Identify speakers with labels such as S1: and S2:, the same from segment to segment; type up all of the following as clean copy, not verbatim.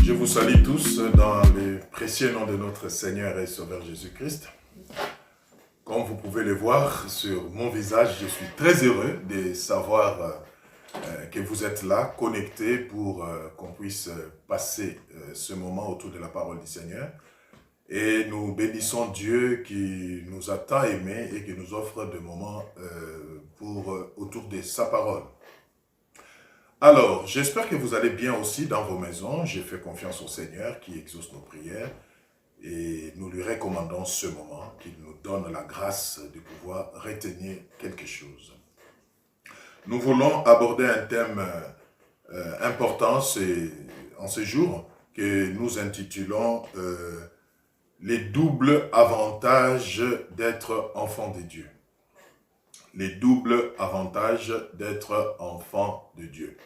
S1: Je vous salue tous dans le précieux nom de notre Seigneur et Sauveur Jésus-Christ. Comme vous pouvez le voir sur mon visage, je suis très heureux de savoir que vous êtes là, connectés pour qu'on puisse passer ce moment autour de la parole du Seigneur. Et nous bénissons Dieu qui nous a tant aimés et qui nous offre des moments autour de sa parole. Alors, j'espère que vous allez bien aussi dans vos maisons. J'ai fait confiance au Seigneur qui exauce nos prières et nous lui recommandons ce moment, qu'il nous donne la grâce de pouvoir retenir quelque chose. Nous voulons aborder un thème important en ce jour que nous intitulons les doubles avantages d'être enfant de Dieu. Les doubles avantages d'être enfant de Dieu.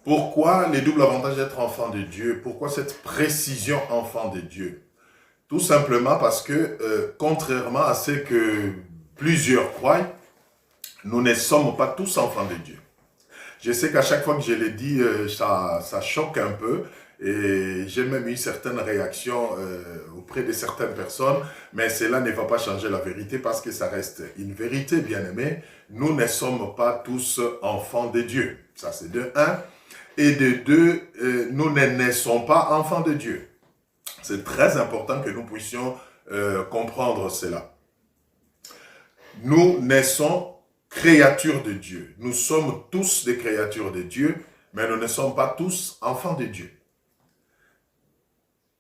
S1: Pourquoi les doubles avantages d'être enfant de Dieu? Pourquoi cette précision enfant de Dieu? Tout simplement parce que, contrairement à ce que plusieurs croient, nous ne sommes pas tous enfants de Dieu. Je sais qu'à chaque fois que je le dis, ça choque un peu. Et j'ai même eu certaines réactions auprès de certaines personnes, mais cela ne va pas changer la vérité parce que ça reste une vérité, bien aimé. Nous ne sommes pas tous enfants de Dieu. Ça, c'est de un. Et de deux, nous ne naissons pas enfants de Dieu. C'est très important que nous puissions comprendre cela. Nous naissons créatures de Dieu. Nous sommes tous des créatures de Dieu, mais nous ne sommes pas tous enfants de Dieu.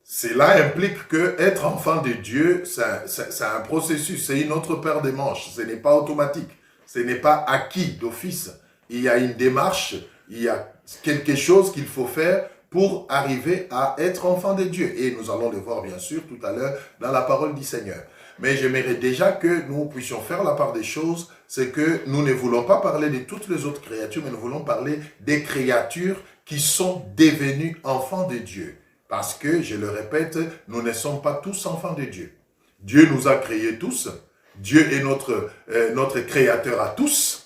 S1: Cela implique que être enfant de Dieu, c'est un processus, c'est une autre paire de manches. Ce n'est pas automatique, ce n'est pas acquis d'office. Il y a une démarche, il y a quelque chose qu'il faut faire pour arriver à être enfant de Dieu. Et nous allons le voir bien sûr tout à l'heure dans la parole du Seigneur. Mais j'aimerais déjà que nous puissions faire la part des choses, c'est que nous ne voulons pas parler de toutes les autres créatures, mais nous voulons parler des créatures qui sont devenues enfants de Dieu. Parce que, je le répète, nous ne sommes pas tous enfants de Dieu. Dieu nous a créés tous. Dieu est notre créateur à tous.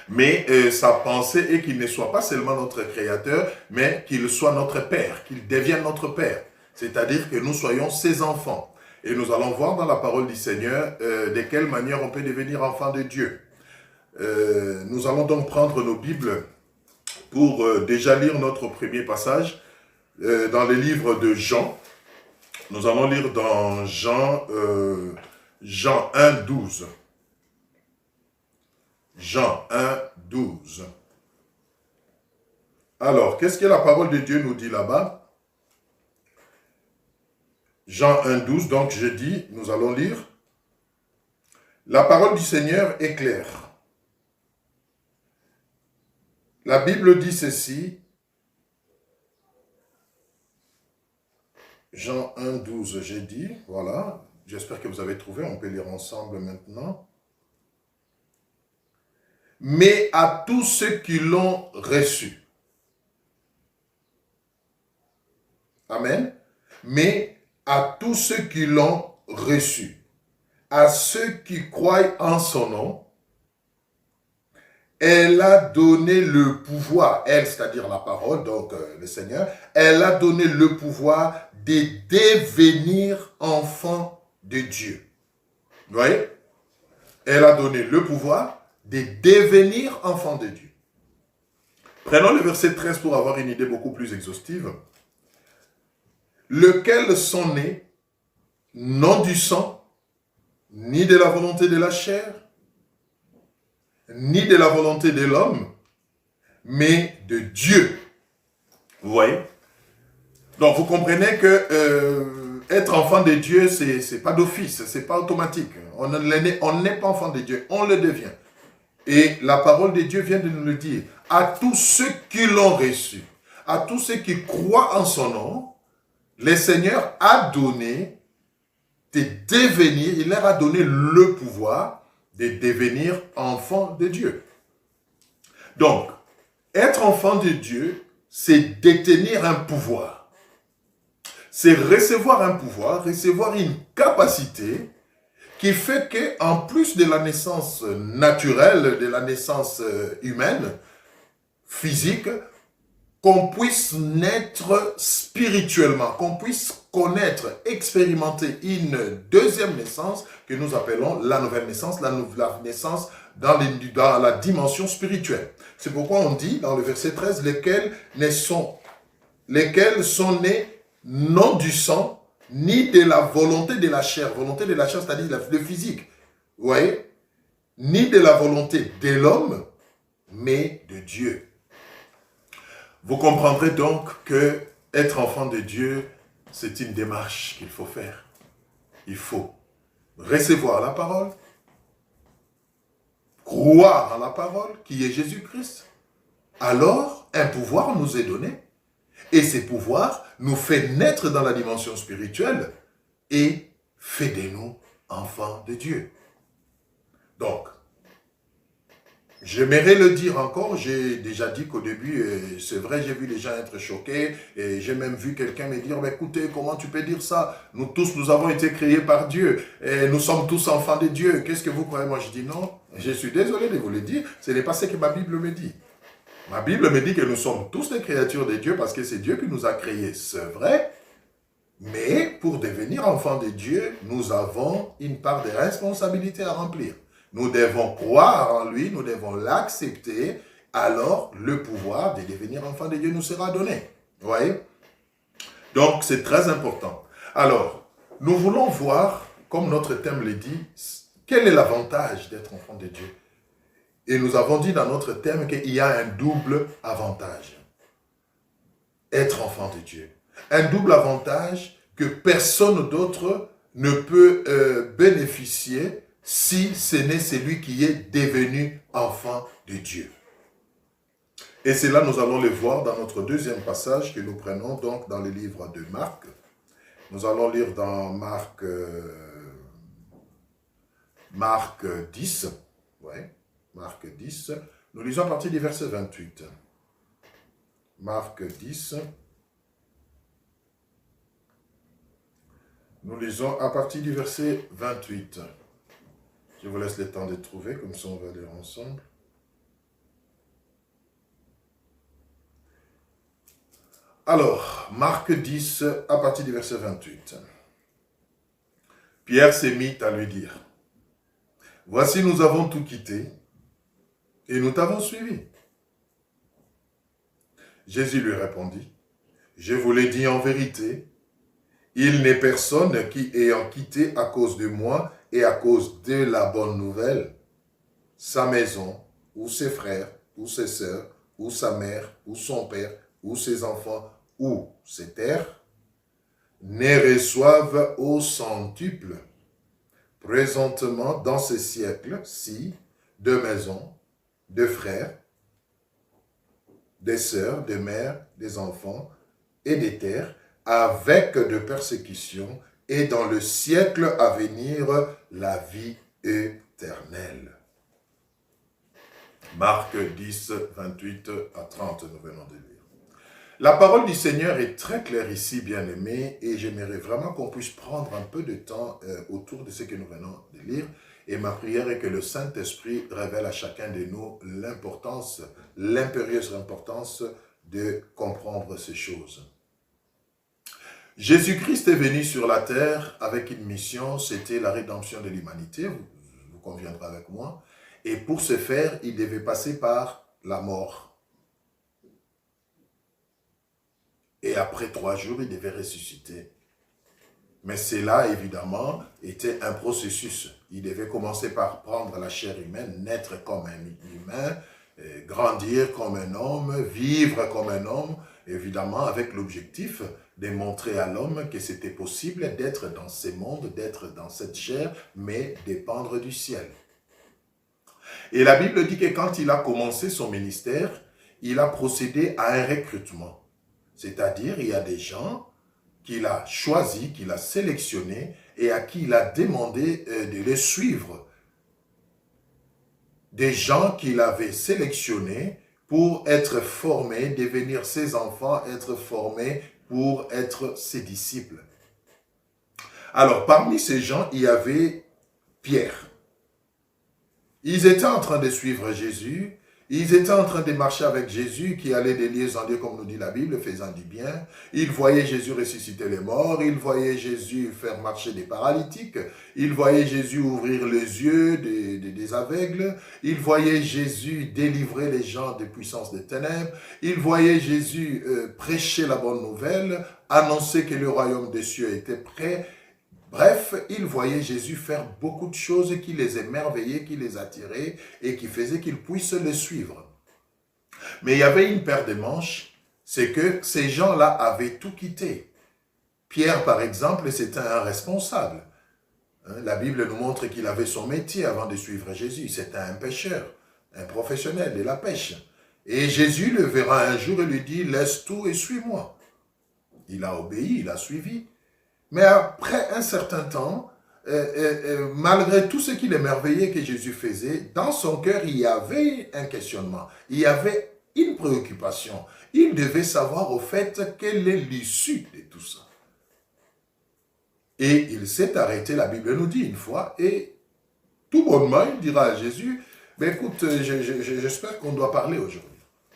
S1: Mais sa pensée est qu'il ne soit pas seulement notre créateur, mais qu'il soit notre Père, qu'il devienne notre Père. C'est-à-dire que nous soyons ses enfants. Et nous allons voir dans la parole du Seigneur de quelle manière on peut devenir enfant de Dieu. Nous allons donc prendre nos Bibles pour déjà lire notre premier passage. Dans le livre de Jean, nous allons lire dans Jean 1, 12. Jean 1, 12. Alors, qu'est-ce que la parole de Dieu nous dit là-bas? Jean 1, 12, donc je dis, nous allons lire. La parole du Seigneur est claire. La Bible dit ceci. Jean 1, 12, j'ai dit, voilà, j'espère que vous avez trouvé, on peut lire ensemble maintenant. Mais à tous ceux qui l'ont reçu. Amen. Mais à tous ceux qui l'ont reçu, à ceux qui croient en son nom, elle a donné le pouvoir, elle, c'est-à-dire la parole, donc le Seigneur, elle a donné le pouvoir de devenir enfant de Dieu. Vous voyez? Elle a donné le pouvoir de devenir enfant de Dieu. Prenons le verset 13 pour avoir une idée beaucoup plus exhaustive. Lequel sont nés, non du sang, ni de la volonté de la chair, ni de la volonté de l'homme, mais de Dieu. Vous voyez? Donc vous comprenez que être enfant de Dieu, c'est pas d'office, c'est pas automatique. On n'est pas enfant de Dieu, on le devient. Et la parole de Dieu vient de nous le dire. À tous ceux qui l'ont reçu, à tous ceux qui croient en son nom, le Seigneur a donné de devenir, il leur a donné le pouvoir de devenir enfant de Dieu. Donc, être enfant de Dieu, c'est détenir un pouvoir. C'est recevoir un pouvoir, recevoir une capacité qui fait qu'en plus de la naissance naturelle, de la naissance humaine, physique, qu'on puisse naître spirituellement, qu'on puisse connaître, expérimenter une deuxième naissance que nous appelons la nouvelle naissance, la naissance dans la dimension spirituelle. C'est pourquoi on dit dans le verset 13, lesquels sont nés non du sang, ni de la volonté de la chair. Volonté de la chair, c'est-à-dire le physique. Vous voyez? Ni de la volonté de l'homme, mais de Dieu. Vous comprendrez donc que être enfant de Dieu, c'est une démarche qu'il faut faire. Il faut recevoir la parole, croire en la parole qui est Jésus-Christ. Alors, un pouvoir nous est donné. Et ces pouvoirs nous fait naître dans la dimension spirituelle et fait de nous enfants de Dieu. Donc, j'aimerais le dire encore, j'ai déjà dit qu'au début, c'est vrai, j'ai vu les gens être choqués, et j'ai même vu quelqu'un me dire, écoutez, comment tu peux dire ça? Nous tous, nous avons été créés par Dieu, et nous sommes tous enfants de Dieu, qu'est-ce que vous croyez? Moi, je dis non, je suis désolé de vous le dire, ce n'est pas ce que ma Bible me dit. Ma Bible me dit que nous sommes tous des créatures de Dieu, parce que c'est Dieu qui nous a créés, c'est vrai, mais pour devenir enfants de Dieu, nous avons une part de responsabilité à remplir. Nous devons croire en lui, nous devons l'accepter, alors le pouvoir de devenir enfant de Dieu nous sera donné. Vous voyez? Donc, c'est très important. Alors, nous voulons voir, comme notre thème le dit, quel est l'avantage d'être enfant de Dieu. Et nous avons dit dans notre thème qu'il y a un double avantage. Être enfant de Dieu. Un double avantage que personne d'autre ne peut bénéficier si ce n'est celui qui est devenu enfant de Dieu. Et c'est là nous allons le voir dans notre deuxième passage que nous prenons donc dans le livre de Marc. Nous allons lire dans Marc 10. Ouais, Marc 10. Nous lisons à partir du verset 28. Marc 10. Nous lisons à partir du verset 28. Je vous laisse le temps de trouver, comme ça on va lire ensemble. Alors, Marc 10, à partir du verset 28. Pierre s'est mis à lui dire, « Voici, nous avons tout quitté, et nous t'avons suivi. » Jésus lui répondit, « Je vous l'ai dit en vérité, il n'est personne qui, ayant quitté à cause de moi et à cause de la bonne nouvelle, sa maison, ou ses frères, ou ses sœurs, ou sa mère, ou son père, ou ses enfants, ou ses terres, ne reçoivent au centuple, présentement dans ce siècle-ci, de maisons, de frères, des sœurs, des mères, des enfants et des terres, avec de persécutions, et dans le siècle à venir, la vie éternelle. Marc 10, 28 à 30, nous venons de lire. La parole du Seigneur est très claire ici, bien-aimés, et j'aimerais vraiment qu'on puisse prendre un peu de temps autour de ce que nous venons de lire. Et ma prière est que le Saint-Esprit révèle à chacun de nous l'importance, l'impérieuse importance de comprendre ces choses. Jésus-Christ est venu sur la terre avec une mission, c'était la rédemption de l'humanité, vous conviendrez avec moi. Et pour ce faire, il devait passer par la mort. Et après 3 jours, il devait ressusciter. Mais cela, évidemment, était un processus. Il devait commencer par prendre la chair humaine, naître comme un humain, grandir comme un homme, vivre comme un homme, évidemment avec l'objectif de montrer à l'homme que c'était possible d'être dans ce monde, d'être dans cette chair, mais dépendre du ciel. Et la Bible dit que quand il a commencé son ministère, il a procédé à un recrutement. C'est-à-dire, il y a des gens qu'il a choisis, qu'il a sélectionnés et à qui il a demandé de les suivre. Des gens qu'il avait sélectionnés pour être formés, devenir ses enfants, être formés pour être ses disciples. Alors, parmi ces gens, il y avait Pierre. Ils étaient en train de suivre Jésus Ils étaient en train de marcher avec Jésus qui allait des lieux en Dieu, comme nous dit la Bible, faisant du bien. Ils voyaient Jésus ressusciter les morts. Ils voyaient Jésus faire marcher des paralytiques. Ils voyaient Jésus ouvrir les yeux des aveugles. Ils voyaient Jésus délivrer les gens des puissances des ténèbres. Ils voyaient Jésus prêcher la bonne nouvelle, annoncer que le royaume des cieux était prêt. Bref, ils voyaient Jésus faire beaucoup de choses qui les émerveillaient, qui les attiraient et qui faisaient qu'ils puissent le suivre. Mais il y avait une paire de manches, c'est que ces gens-là avaient tout quitté. Pierre, par exemple, c'était un responsable. La Bible nous montre qu'il avait son métier avant de suivre Jésus. C'était un pêcheur, un professionnel de la pêche. Et Jésus le verra un jour et lui dit « Laisse tout et suis-moi ». Il a obéi, il a suivi. Mais après un certain temps, malgré tout ce qui l'émerveillait que Jésus faisait, dans son cœur, il y avait un questionnement, il y avait une préoccupation. Il devait savoir au fait quelle est l'issue de tout ça. Et il s'est arrêté, la Bible nous dit une fois, et tout bonnement, il dira à Jésus, ben écoute, j'espère qu'on doit parler aujourd'hui.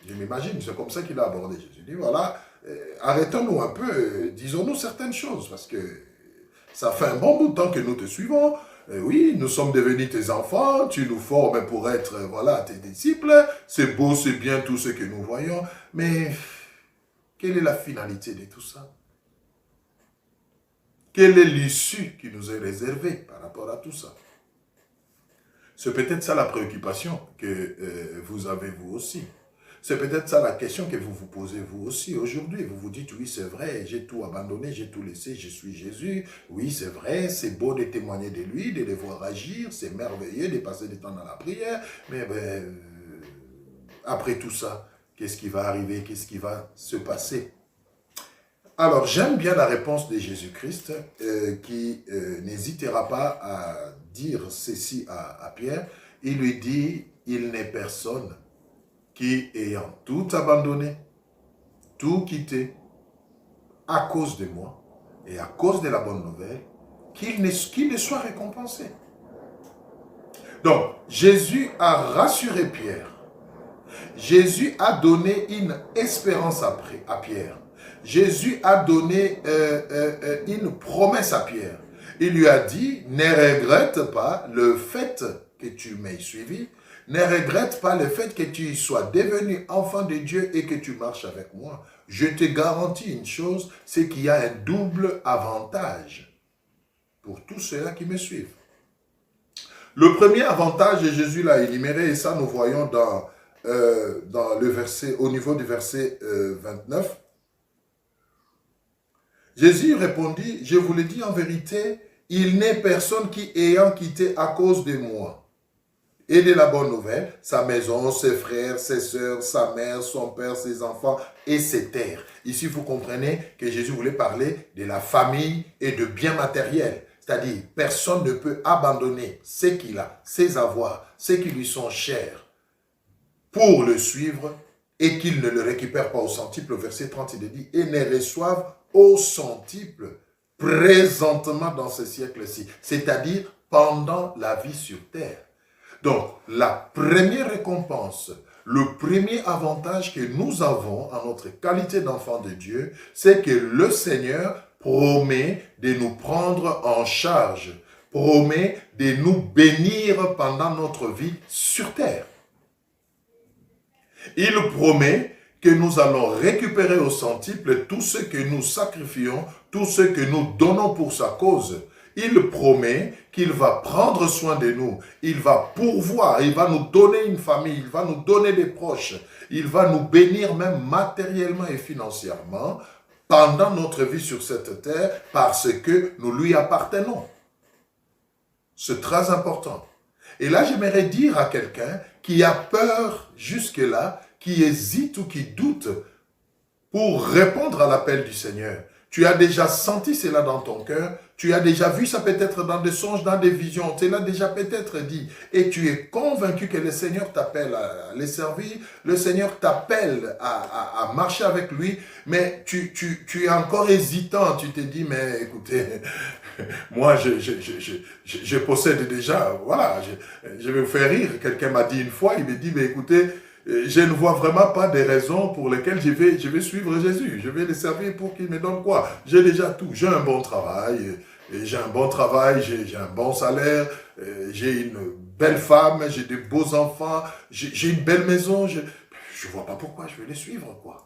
S1: Je m'imagine, c'est comme ça qu'il a abordé Jésus. Il dit, voilà, arrêtons-nous un peu, disons-nous certaines choses, parce que ça fait un bon bout de temps que nous te suivons. Oui, nous sommes devenus tes enfants, tu nous formes pour être, voilà, tes disciples. C'est beau, c'est bien tout ce que nous voyons, mais quelle est la finalité de tout ça? Quelle est l'issue qui nous est réservée par rapport à tout ça? C'est peut-être ça la préoccupation que vous avez vous aussi. C'est peut-être ça la question que vous vous posez vous aussi aujourd'hui. Vous vous dites, oui, c'est vrai, j'ai tout abandonné, j'ai tout laissé, je suis Jésus. Oui, c'est vrai, c'est beau de témoigner de lui, de le voir agir, c'est merveilleux de passer du temps dans la prière. Mais après tout ça, qu'est-ce qui va arriver? Qu'est-ce qui va se passer? Alors, j'aime bien la réponse de Jésus-Christ qui n'hésitera pas à dire ceci à Pierre. Il lui dit, il n'est personne qui, ayant tout abandonné, tout quitté, à cause de moi et à cause de la bonne nouvelle, qu'il ne soit récompensé. Donc, Jésus a rassuré Pierre. Jésus a donné une espérance à Pierre. Jésus a donné une promesse à Pierre. Il lui a dit, ne regrette pas le fait que tu m'aies suivi, ne regrette pas le fait que tu sois devenu enfant de Dieu et que tu marches avec moi. Je te garantis une chose, c'est qu'il y a un double avantage pour tous ceux-là qui me suivent. Le premier avantage, et Jésus l'a énuméré, et ça nous voyons dans le verset, au niveau du verset 29. Jésus répondit, je vous le dis en vérité, il n'est personne qui ayant quitté à cause de moi et de la bonne nouvelle, sa maison, ses frères, ses sœurs, sa mère, son père, ses enfants et ses terres. Ici, vous comprenez que Jésus voulait parler de la famille et de biens matériels. C'est-à-dire, personne ne peut abandonner ce qu'il a, ses avoirs, ce qui lui sont chers, pour le suivre et qu'il ne le récupère pas au centuple. Au verset 30, il dit, et ne reçoivent au centuple présentement dans ce siècle-ci, c'est-à-dire pendant la vie sur terre. Donc, la première récompense, le premier avantage que nous avons en notre qualité d'enfant de Dieu, c'est que le Seigneur promet de nous prendre en charge, promet de nous bénir pendant notre vie sur terre. Il promet que nous allons récupérer au centuple tout ce que nous sacrifions, tout ce que nous donnons pour sa cause. Il promet qu'il va prendre soin de nous, il va pourvoir, il va nous donner une famille, il va nous donner des proches, il va nous bénir même matériellement et financièrement pendant notre vie sur cette terre parce que nous lui appartenons. C'est très important. Et là, j'aimerais dire à quelqu'un qui a peur jusque-là, qui hésite ou qui doute pour répondre à l'appel du Seigneur. Tu as déjà senti cela dans ton cœur, tu as déjà vu ça peut-être dans des songes, dans des visions, tu l'as déjà peut-être dit, et tu es convaincu que le Seigneur t'appelle à les servir, le Seigneur t'appelle à marcher avec lui, mais tu es encore hésitant, tu te dis, mais écoutez, moi je possède déjà, voilà, je vais vous faire rire, quelqu'un m'a dit une fois, il me dit, mais écoutez, je ne vois vraiment pas des raisons pour lesquelles je vais suivre Jésus. Je vais le servir pour qu'il me donne quoi? J'ai déjà tout. J'ai un bon travail, j'ai un bon salaire, j'ai une belle femme, j'ai de beaux enfants, j'ai une belle maison. Je ne vois pas pourquoi je vais les suivre, quoi.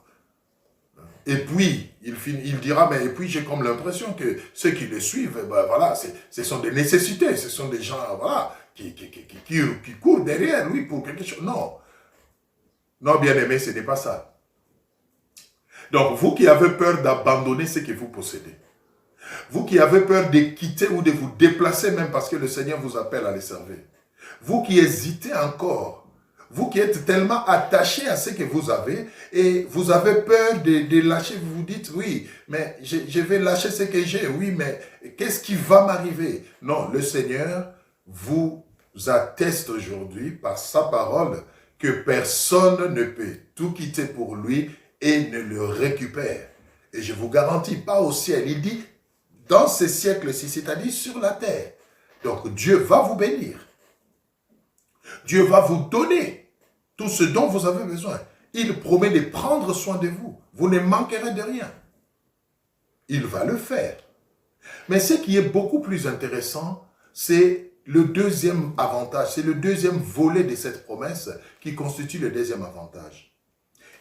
S1: Et puis, il dira, mais et puis j'ai comme l'impression que ceux qui le suivent, ben voilà, ce sont des nécessités, ce sont des gens, voilà, qui courent derrière lui pour quelque chose. Non. Non, bien aimé, ce n'est pas ça. Donc, vous qui avez peur d'abandonner ce que vous possédez, vous qui avez peur de quitter ou de vous déplacer même parce que le Seigneur vous appelle à les servir, vous qui hésitez encore, vous qui êtes tellement attaché à ce que vous avez et vous avez peur de lâcher, vous vous dites, oui, mais je vais lâcher ce que j'ai, oui, mais qu'est-ce qui va m'arriver? Non, le Seigneur vous atteste aujourd'hui par sa parole que personne ne peut tout quitter pour lui et ne le récupère. Et je vous garantis, pas au ciel, il dit, dans ces siècles-ci, c'est-à-dire sur la terre. Donc Dieu va vous bénir. Dieu va vous donner tout ce dont vous avez besoin. Il promet de prendre soin de vous. Vous ne manquerez de rien. Il va le faire. Mais ce qui est beaucoup plus intéressant, c'est le deuxième avantage, c'est le deuxième volet de cette promesse qui constitue le deuxième avantage.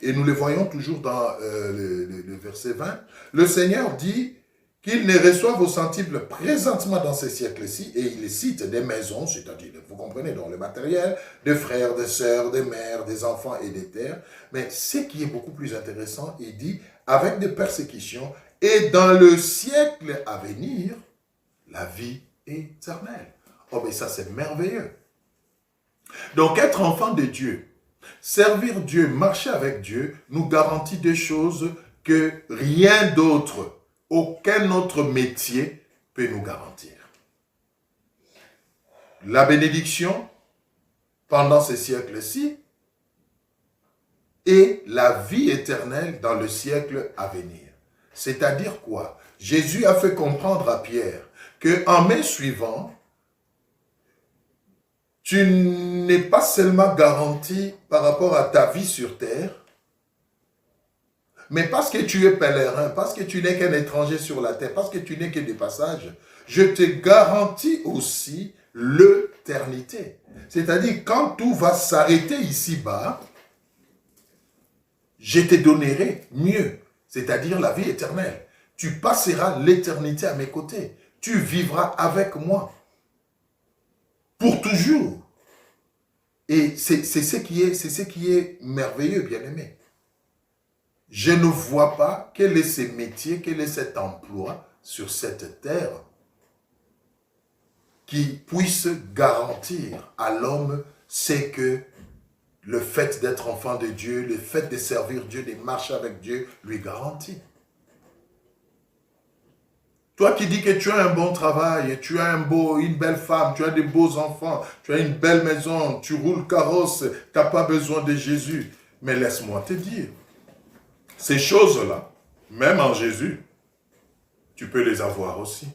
S1: Et nous le voyons toujours dans le verset 20. Le Seigneur dit qu'il ne reçoit vos centiples présentement dans ces siècles-ci, et il cite des maisons, c'est-à-dire, vous comprenez, dans le matériel, des frères, des sœurs, des mères, des enfants et des terres. Mais ce qui est beaucoup plus intéressant, il dit, avec des persécutions, et dans le siècle à venir, la vie éternelle. Oh, mais ça, c'est merveilleux. Donc, être enfant de Dieu, servir Dieu, marcher avec Dieu, nous garantit des choses que rien d'autre, aucun autre métier peut nous garantir. La bénédiction pendant ces siècles-ci et la vie éternelle dans le siècle à venir. C'est-à-dire quoi? Jésus a fait comprendre à Pierre qu'en me suivant, tu n'es pas seulement garanti par rapport à ta vie sur terre, mais parce que tu es pèlerin, parce que tu n'es qu'un étranger sur la terre, parce que tu n'es que des passages, je te garantis aussi l'éternité. C'est-à-dire, quand tout va s'arrêter ici-bas, je te donnerai mieux, c'est-à-dire la vie éternelle. Tu passeras l'éternité à mes côtés. Tu vivras avec moi. Pour toujours. Et c'est ce qui est merveilleux, bien-aimé. Je ne vois pas quel est ce métier, quel est cet emploi sur cette terre qui puisse garantir à l'homme ce que le fait d'être enfant de Dieu, le fait de servir Dieu, de marcher avec Dieu, lui garantit. Toi qui dis que tu as un bon travail, tu as une belle femme, tu as de beaux enfants, tu as une belle maison, tu roules carrosse, tu n'as pas besoin de Jésus. Mais laisse-moi te dire, ces choses-là, même en Jésus, tu peux les avoir aussi.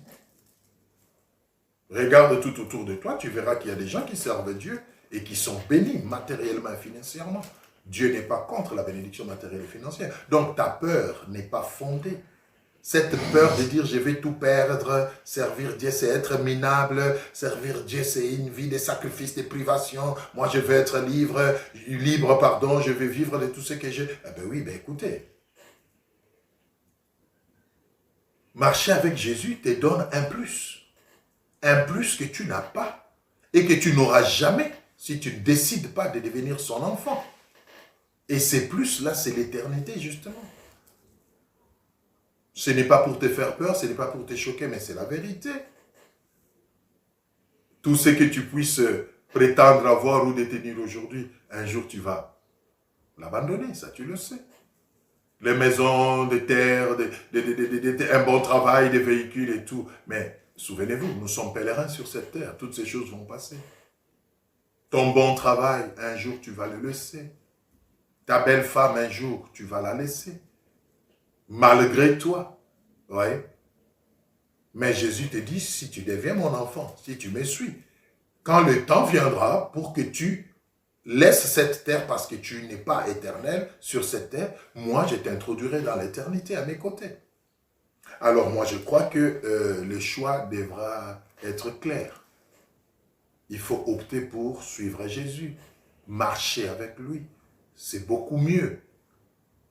S1: Regarde tout autour de toi, tu verras qu'il y a des gens qui servent Dieu et qui sont bénis matériellement et financièrement. Dieu n'est pas contre la bénédiction matérielle et financière. Donc ta peur n'est pas fondée. Cette peur de dire je vais tout perdre, servir Dieu c'est être minable, servir Dieu c'est une vie de sacrifice, de privation, moi je vais être libre, je vais vivre de tout ce que j'ai. Eh bien oui, écoutez, marcher avec Jésus te donne un plus que tu n'as pas et que tu n'auras jamais si tu ne décides pas de devenir son enfant. Et ces plus-là, c'est l'éternité justement. Ce n'est pas pour te faire peur, ce n'est pas pour te choquer, mais c'est la vérité. Tout ce que tu puisses prétendre avoir ou détenir aujourd'hui, un jour tu vas l'abandonner, ça tu le sais. Les maisons, des terres, un bon travail, des véhicules et tout. Mais souvenez-vous, nous sommes pèlerins sur cette terre, toutes ces choses vont passer. Ton bon travail, un jour tu vas le laisser. Ta belle femme, un jour, tu vas la laisser. Malgré toi, ouais. Mais Jésus te dit, si tu deviens mon enfant, si tu me suis, quand le temps viendra pour que tu laisse cette terre parce que tu n'es pas éternel sur cette terre. Moi, je t'introduirai dans l'éternité à mes côtés. Alors moi, je crois que le choix devra être clair. Il faut opter pour suivre Jésus, marcher avec lui. C'est beaucoup mieux.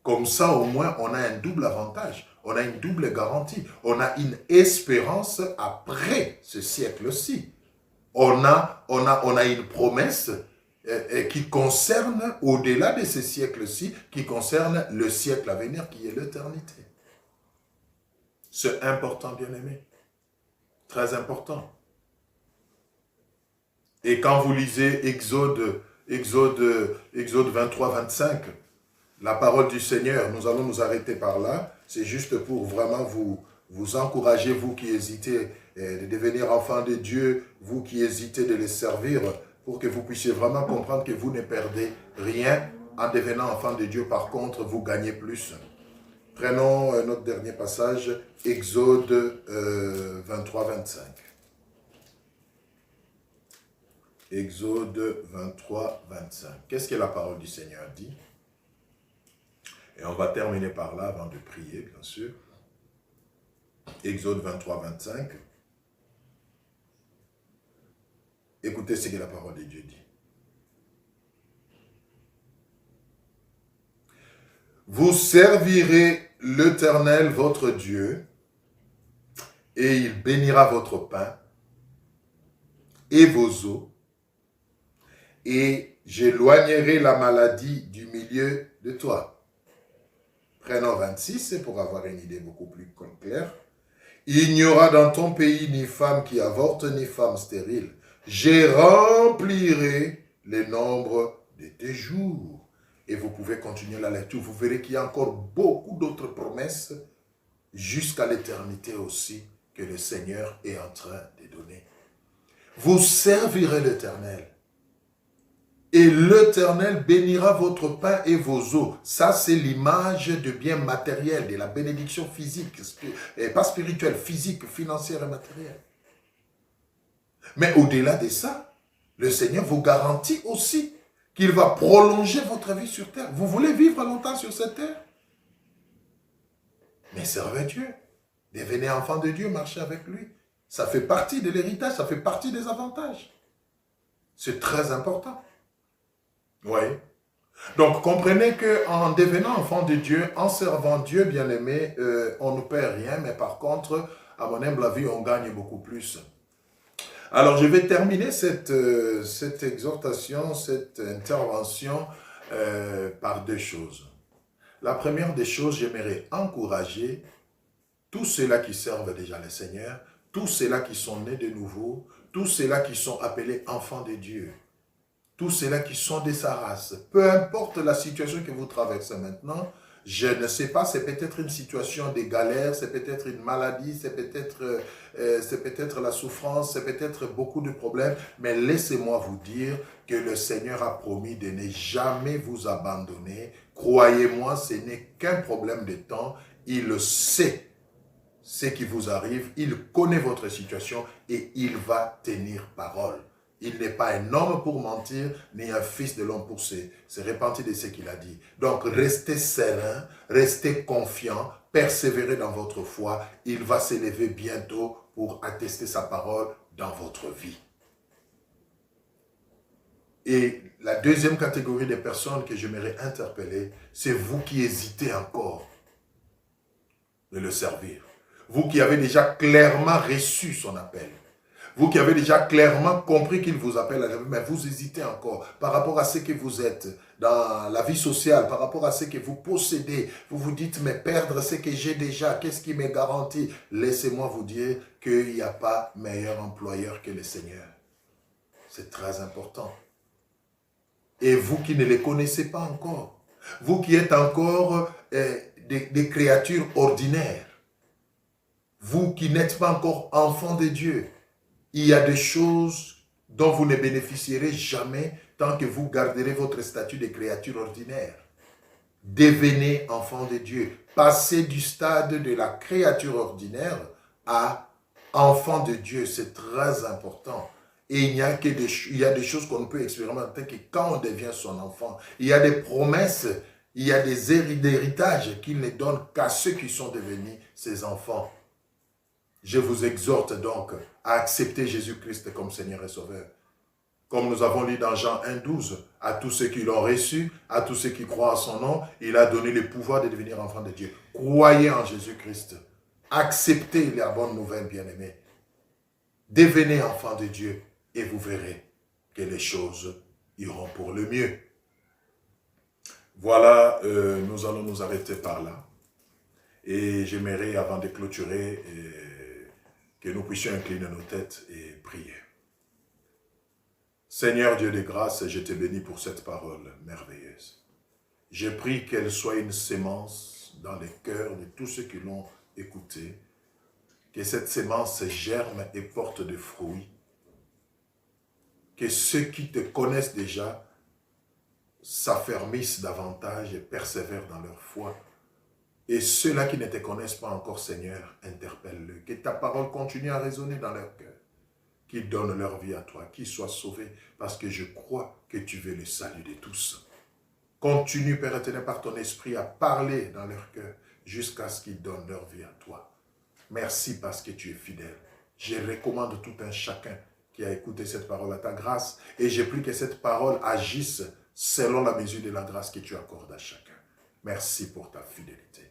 S1: Comme ça, au moins, on a un double avantage. On a une double garantie. On a une espérance après ce siècle-ci. On a une promesse qui concerne, au-delà de ce siècle-ci, qui concerne le siècle à venir, qui est l'éternité. C'est important, bien-aimé. Très important. Et quand vous lisez Exode 23-25, la parole du Seigneur, nous allons nous arrêter par là. C'est juste pour vraiment vous encourager, vous qui hésitez de devenir enfant de Dieu, vous qui hésitez de les servir, pour que vous puissiez vraiment comprendre que vous ne perdez rien en devenant enfant de Dieu. Par contre, vous gagnez plus. Prenons notre dernier passage, Exode 23-25. Exode 23-25. Qu'est-ce que la parole du Seigneur dit? Et on va terminer par là avant de prier, bien sûr. Exode 23-25. Écoutez ce que la parole de Dieu dit. Vous servirez l'Éternel, votre Dieu, et il bénira votre pain et vos eaux, et j'éloignerai la maladie du milieu de toi. Prenons 26 pour avoir une idée beaucoup plus claire. Il n'y aura dans ton pays ni femme qui avorte, ni femme stérile. Je remplirai le nombre de tes jours. Et vous pouvez continuer la lecture. Vous verrez qu'il y a encore beaucoup d'autres promesses jusqu'à l'éternité aussi que le Seigneur est en train de donner. Vous servirez l'Éternel. Et l'Éternel bénira votre pain et vos eaux. Ça, c'est l'image de bien matériel, de la bénédiction physique, pas spirituelle, physique, financière et matérielle. Mais au-delà de ça, le Seigneur vous garantit aussi qu'il va prolonger votre vie sur terre. Vous voulez vivre longtemps sur cette terre? Mais servez Dieu. Devenez enfant de Dieu, marchez avec lui. Ça fait partie de l'héritage, ça fait partie des avantages. C'est très important. Oui. Donc, comprenez qu'en devenant enfant de Dieu, en servant Dieu, bien-aimé, on ne perd rien, mais par contre, à mon humble avis, on gagne beaucoup plus. Alors, je vais terminer cette exhortation, cette intervention par deux choses. La première des choses, j'aimerais encourager tous ceux-là qui servent déjà le Seigneur, tous ceux-là qui sont nés de nouveau, tous ceux-là qui sont appelés enfants de Dieu, tous ceux-là qui sont de sa race, peu importe la situation que vous traversez maintenant, je ne sais pas, c'est peut-être une situation de galère, c'est peut-être une maladie, c'est peut-être la souffrance, c'est peut-être beaucoup de problèmes, mais laissez-moi vous dire que le Seigneur a promis de ne jamais vous abandonner. Croyez-moi, ce n'est qu'un problème de temps. Il le sait, ce qui vous arrive, il connaît votre situation et il va tenir parole. Il n'est pas un homme pour mentir, ni un fils de l'homme pour se repentir de ce qu'il a dit. Donc, restez serein, restez confiant, persévérez dans votre foi. Il va s'élever bientôt pour attester sa parole dans votre vie. Et la deuxième catégorie de personnes que j'aimerais interpeller, c'est vous qui hésitez encore de le servir. Vous qui avez déjà clairement reçu son appel. Vous qui avez déjà clairement compris qu'il vous appelle à la vie, mais vous hésitez encore par rapport à ce que vous êtes dans la vie sociale, par rapport à ce que vous possédez. Vous vous dites, mais perdre ce que j'ai déjà, qu'est-ce qui me garantit? Laissez-moi vous dire qu'il n'y a pas meilleur employeur que le Seigneur. C'est très important. Et vous qui ne les connaissez pas encore, vous qui êtes encore des créatures ordinaires, vous qui n'êtes pas encore enfants de Dieu, il y a des choses dont vous ne bénéficierez jamais tant que vous garderez votre statut de créature ordinaire. Devenez enfant de Dieu. Passez du stade de la créature ordinaire à enfant de Dieu. C'est très important. Et il y a des choses qu'on ne peut expérimenter que quand on devient son enfant. Il y a des promesses, il y a des héritages qu'il ne donne qu'à ceux qui sont devenus ses enfants. Je vous exhorte donc à accepter Jésus-Christ comme Seigneur et Sauveur. Comme nous avons lu dans Jean 1,12, à tous ceux qui l'ont reçu, à tous ceux qui croient en son nom, il a donné le pouvoir de devenir enfant de Dieu. Croyez en Jésus-Christ. Acceptez la bonne nouvelle, bien-aimés. Devenez enfant de Dieu et vous verrez que les choses iront pour le mieux. Voilà, nous allons nous arrêter par là. Et j'aimerais, avant de clôturer, que nous puissions incliner nos têtes et prier. Seigneur Dieu de grâce, je te bénis pour cette parole merveilleuse. Je prie qu'elle soit une sémence dans les cœurs de tous ceux qui l'ont écoutée, que cette sémence germe et porte des fruits, que ceux qui te connaissent déjà s'affermissent davantage et persévèrent dans leur foi. Et ceux-là qui ne te connaissent pas encore, Seigneur, interpelle-le. Que ta parole continue à résonner dans leur cœur. Qu'ils donnent leur vie à toi, qu'ils soient sauvés, parce que je crois que tu veux le salut de tous. Continue, Père éternel, par ton esprit à parler dans leur cœur, jusqu'à ce qu'ils donnent leur vie à toi. Merci parce que tu es fidèle. Je recommande tout un chacun qui a écouté cette parole à ta grâce, et je prie que cette parole agisse selon la mesure de la grâce que tu accordes à chacun. Merci pour ta fidélité.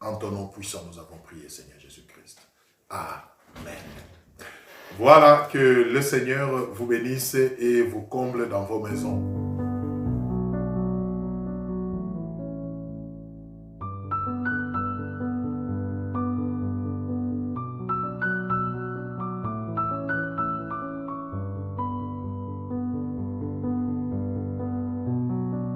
S1: En ton nom puissant, nous avons prié, Seigneur Jésus-Christ. Amen. Voilà, que le Seigneur vous bénisse et vous comble dans vos maisons.